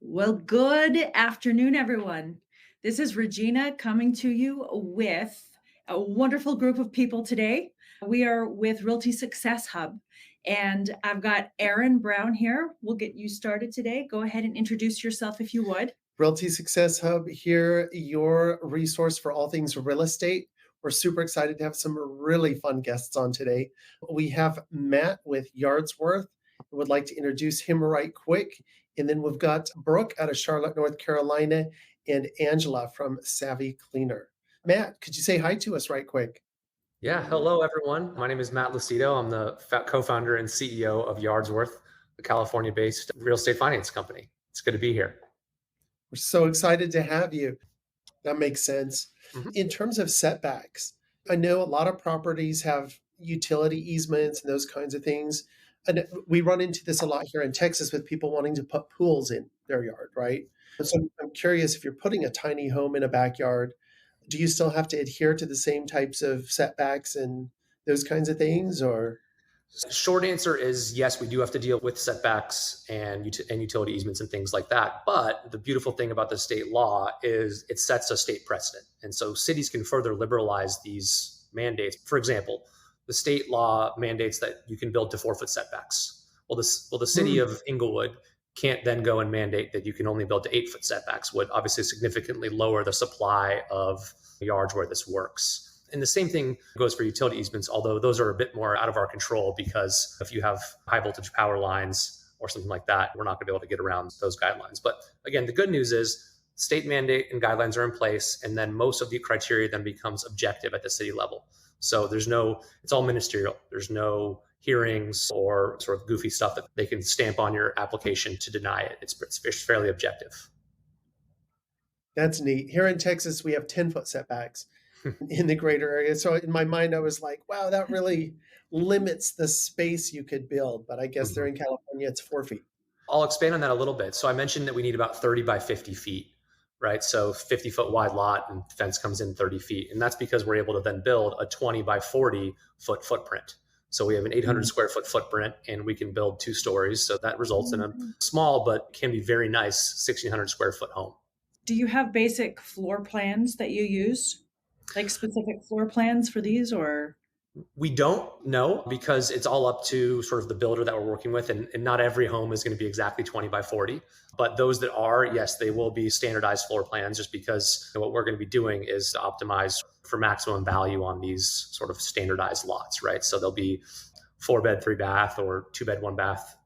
Well, good afternoon, everyone. This is Regina coming to you with a wonderful group of people today. We are with Realty Success Hub, and I've got Aaron Brown here. We'll get you started today. Go ahead and introduce yourself if you would. Realty Success Hub here, your resource for all things real estate. We're super excited to have some really fun guests on today. We have Matt with Yardsworth. I would like to introduce him right quick. And then we've got Brooke out of Charlotte, North Carolina, and Angela from Savvy Cleaner. Matt, could you say hi to us right quick? Yeah, hello everyone. My name is Matt Lucido. I'm the co-founder and CEO of Yardsworth, a California-based real estate finance company. It's good to be here. We're so excited to have you. That makes sense. Mhm. In terms of setbacks, I know a lot of properties have utility easements and those kinds of things. And we run into this a lot here in Texas with people wanting to put pools in their yard, right? So I'm curious, if you're putting a tiny home in a backyard, do you still have to adhere to the same types of setbacks and those kinds of things, or? Short answer is yes, we do have to deal with setbacks and utility easements and things like that. But the beautiful thing about the state law is it sets a state precedent. And so cities can further liberalize these mandates. For example, the state law mandates that you can build to 4-foot setbacks. The city of Inglewood can't then go and mandate that you can only build to 8-foot setbacks, would obviously significantly lower the supply of yards where this works. And the same thing goes for utility easements, although those are a bit more out of our control, because if you have high voltage power lines or something like that, we're not going to be able to get around those guidelines. But again, the good news is state mandate and guidelines are in place, and then most of the criteria then becomes objective at the city level. So it's all ministerial. There's no hearings or sort of goofy stuff that they can stamp on your application to deny it. It's fairly objective. That's neat. Here in Texas, we have 10-foot setbacks in the greater area. So in my mind, I was like, wow, that really limits the space you could build. But I guess they're in California, it's 4 feet. I'll expand on that a little bit. So I mentioned that we need about 30 by 50 feet, right? So 50-foot wide lot, and fence comes in 30 feet. And that's because we're able to then build a 20 by 40-foot footprint. So we have an 800 square foot footprint, and we can build 2 stories. So that results in a small but can be very nice 1,600 square foot home. Do you have basic floor plans that you use? Like specific floor plans for these, or? We don't know, because it's all up to sort of the builder that we're working with. And not every home is going to be exactly 20 by 40. But those that are, yes, they will be standardized floor plans, just because what we're going to be doing is to optimize for maximum value on these sort of standardized lots, right? So there'll be 4-bed, 3-bath, or 2-bed, 1-bath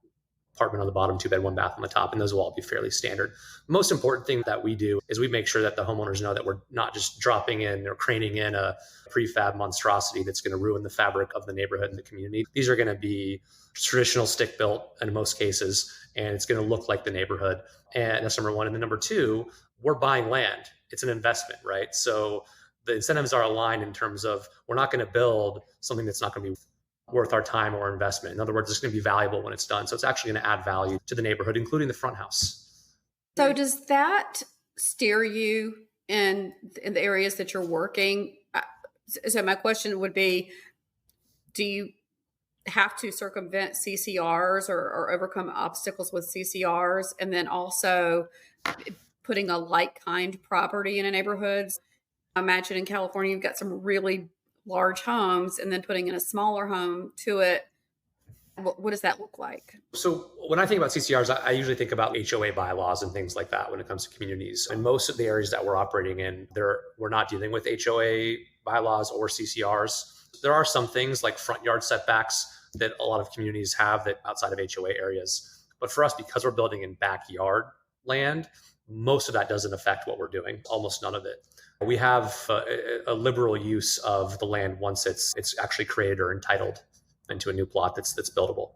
apartment on the bottom, 2-bed, 1-bath on the top, and those will all be fairly standard. The most important thing that we do is we make sure that the homeowners know that we're not just dropping in or craning in a prefab monstrosity that's going to ruin the fabric of the neighborhood and the community. These are going to be traditional stick built in most cases, and it's going to look like the neighborhood. And that's number one. And then number two, we're buying land. It's an investment, right? So the incentives are aligned in terms of we're not going to build something that's not going to be worth our time or investment. In other words, it's going to be valuable when it's done. So it's actually going to add value to the neighborhood, including the front house. So does that steer you in the areas that you're working? So my question would be, do you have to circumvent CCRs or overcome obstacles with CCRs? And then also putting a like kind property in a neighborhood. I imagine in California, you've got some really large homes, and then putting in a smaller home to it. What does that look like? So when I think about CCRs, I usually think about HOA bylaws and things like that when it comes to communities. And most of the areas that we're operating in, we're not dealing with HOA bylaws or CCRs. There are some things like front yard setbacks that a lot of communities have that outside of HOA areas. But for us, because we're building in backyard land, most of that doesn't affect what we're doing, almost none of it. We have a liberal use of the land once it's actually created or entitled into a new plot that's buildable.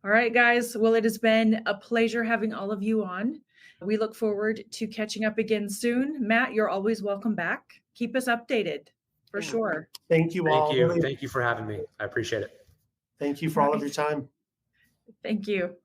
All right, guys. Well, it has been a pleasure having all of you on. We look forward to catching up again soon. Matt, you're always welcome back. Keep us updated for sure. Thank you all. Thank you. Thank you for having me. I appreciate it. Thank you for all of your time. Thank you.